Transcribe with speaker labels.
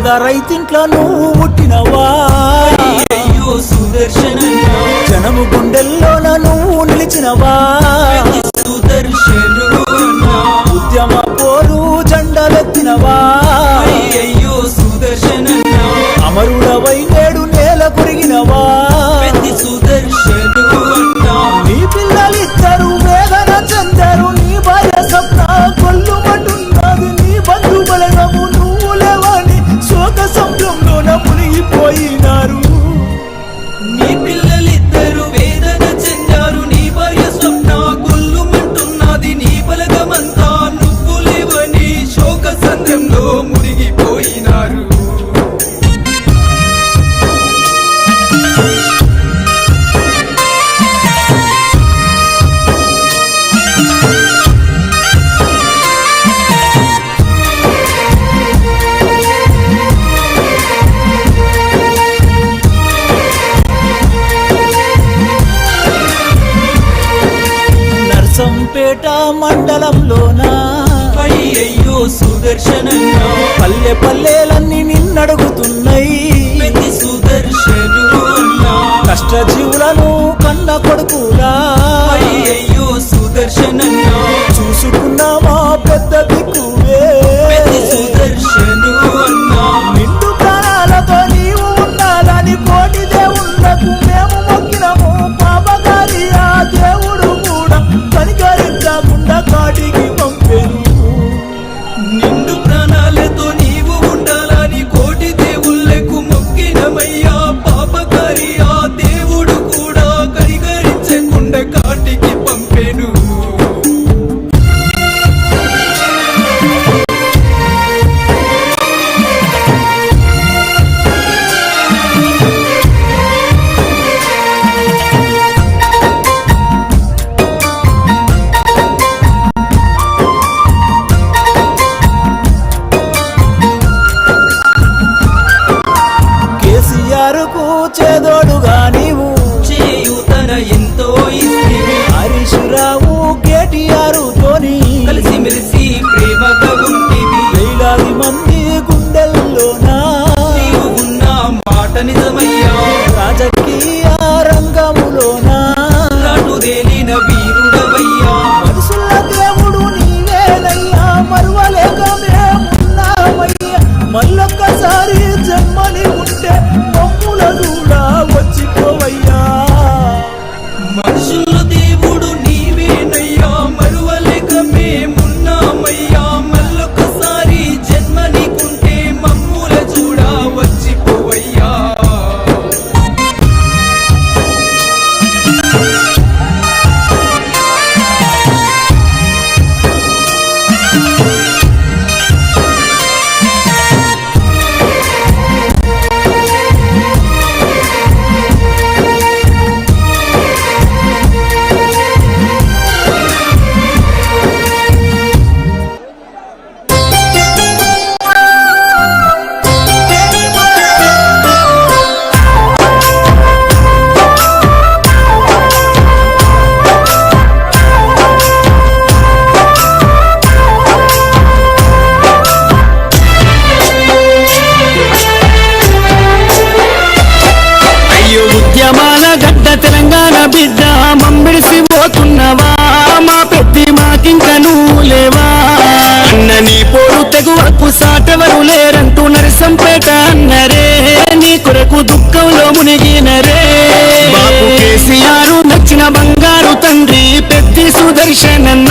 Speaker 1: పేద రైతింట్లో నువ్వు పుట్టినవా
Speaker 2: అయ్యో సుదర్శనన్న
Speaker 1: జనము గుండెల్లోన నువ్వు నిలిచినవా
Speaker 2: సుదర్శనుడన్న
Speaker 1: ఉద్యమ పోరు జెండలెత్తినవా
Speaker 2: అయ్యో సుదర్శనన్న
Speaker 1: అమరుడవై నేడు నేల కొరిగినవా
Speaker 2: సుదర్శనుడన్న
Speaker 1: నీ పిల్లలిద్దరు వేదన చెందారు నీ భార్య స్వప్న కొల్లుమంటున్నది నీ బంధు బలగము నువ్వు లేవని శోక సముద్రంలోన మునిగిపోయినారు
Speaker 2: నీ పిల్లలిద్దరు వేదన చెందారు నీ భార్య స్వప్న కొల్లుమంటున్నది నీ బలగమంతా నువ్వు లేవని శోక సంద్రంలో మునిగిపోయినారు
Speaker 1: నర్సంపేట మండలంలోన
Speaker 2: అయ్యో సుదర్శనన్న
Speaker 1: పల్లె పల్లెలన్నీ నిన్నడుగుతున్నాయి
Speaker 2: సుదర్శనుడన్న
Speaker 1: కష్టజీవులను కన్న కొడుకులా
Speaker 2: అయ్యో సుదర్శనన్న
Speaker 1: చూసుకున్నామా పెద్ద దిక్కువే
Speaker 2: సుదర్శనుడన్న
Speaker 1: నిండు ప్రాణాలతో నీవు ఉండాలని కోటి దేవుళ్లకు మేము మొక్కినము పాపగారి ఆ దేవుడు కూడా కనికరించకుండా కాటికి పంపెను
Speaker 2: నిండు ప్రాణాలతో నీవు ఉండాలని కోటి దేవుళ్లకు మొక్కినమయ్యా పాపకారి ఆ దేవుడు కూడా కనికరించకుండా కాటికి పంపెను
Speaker 1: కేసీఆర్ కు చేదోడుగా నీవు
Speaker 2: చేయూతన ఎంతో ఇస్తివి
Speaker 1: హరీష్ రావు కేటీఆర్ తోని
Speaker 2: కలిసిమెలిసి ప్రేమగా ఉంటివి
Speaker 1: వేలాది మంది గుండెల్లోనా
Speaker 2: నీవు ఉన్న మాట నిజమయ్యా
Speaker 1: రాజకీయ రంగములోనా
Speaker 2: నాటుదేలిన వీరుడవయ్యా
Speaker 1: మనుషుల దేవుడు నీవేనయ్యా మరువలేక మేమున్నామయ్యా మళ్ళొక్కసారి జన్మని ఉంటే మమ్ముల కూడా వచ్చిపోవయ్యా
Speaker 2: మనుషుల దేవుడు నీవేనయ్యా మరువలేక మేమున్నామయ్యా మళ్ళొకసారి జన్మ నీకుంటే మమ్ముల చూడా వచ్చిపోవయ్యా
Speaker 3: అయ్యో ఉద్యమాల గడ్డ తెలంగాణ బిడ్డ మంబిడిసి పోతున్నవా మా పెద్ది మాకింక నువ్వు లేవా అన్న నీ పోరు తెగువకు సాటెవరు లేరంటూ నరసంపేట అన్నరే నీ కొరకు దుఃఖంలో మునిగినరే బాబు కేసీఆర్ నచ్చిన బంగారు తండ్రి పెద్ది సుదర్శనన్న